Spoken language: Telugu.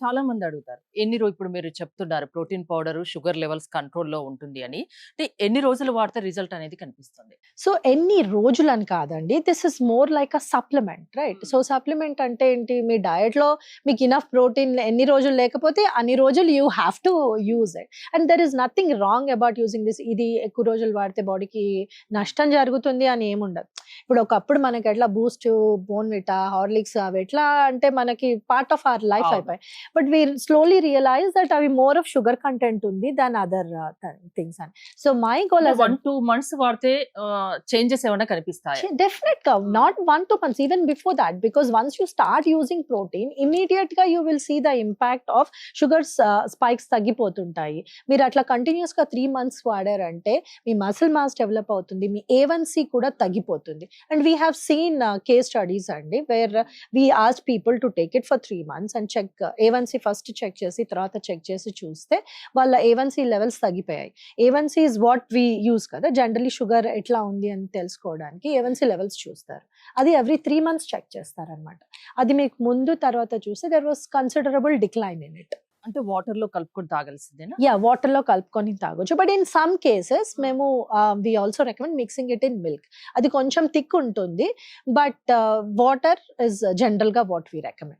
చాలా మంది అడుగుతారు. ఇప్పుడు మీరు చెప్తున్నారు ప్రోటీన్ పౌడరు షుగర్ లెవెల్స్ కంట్రోల్‌లో ఉంటుంది అని. అంటే ఎన్ని రోజులు వాడితే రిజల్ట్ అనేది కనిపిస్తుంది? సో ఎన్ని రోజులని కాదండి. This is more like a supplement right. So supplement అంటే ఏంటి, మీ డయట్‌లో మీకు ఇనఫ్ ప్రోటీన్ ఎన్ని రోజులు లేకపోతే అన్ని రోజులు you have to use it. And there is nothing wrong about using this. ఇది ఎక్కువ రోజులు వాడితే బాడీకి నష్టం జరుగుతుంది అని ఏముండదు. ఇప్పుడు ఒకప్పుడు మనకి ఎట్లా బూస్ట్, బోర్న్‌విటా, హార్లిక్స్ అవి ఎట్లా అంటే మనకి పార్ట్ ఆఫ్ అవర్ లైఫ్ అవును. అయిపోయాయి. But we slowly realise that అవి మోర్ ఆఫ్ షుగర్ కంటెంట్ ఉంది దాన్ అదర్ థింగ్స్ అని. సో మై గోల్ 1, 2 మంత్స్ వాడితే చేంజెస్ ఏమైనా కనిపిస్తాయా? definite not 1, 2 months, even before that, because once you start using protein, immediate గా you will see the impact of sugar spikes తగ్గిపోతుంటాయి. మీరు అట్లా కంటిన్యూస్ గా 3 months వాడారంటే మీ మసిల్ మాస్ డెవలప్ అవుతుంది, మీ A1C కూడా తగ్గిపోతుంది. And we have seen case studies అండి where we ask people to take it for 3 months and check A1C first check చేసి తర్వాత చెక్ చేసి చూస్తే వాళ్ళ A1C లెవెల్స్ తగ్గిపోయాయి. A1C is what we use కదా, జనరలీ షుగర్ ఎట్లా ఉంది అని తెలుసుకోవడానికి A1C లెవెల్స్ చూస్తారు. అది ఎవ్రీ 3 months చెక్ చేస్తారనమాట. అది మీకు ముందు తర్వాత చూస్తే there was considerable decline in it. అంటే వాటర్‌లో కలుపుకొని తాగాల్సిందేనా? వాటర్‌లో కలుపుకొని తాగొచ్చు. బట్ ఇన్ సమ్ కేసెస్ మేము we also recommend mixing it in milk. అది కొంచెం థిక్ ఉంటుంది. బట్ వాటర్ ఇస్ జనరల్‌గా వాట్ వి రికమెండ్.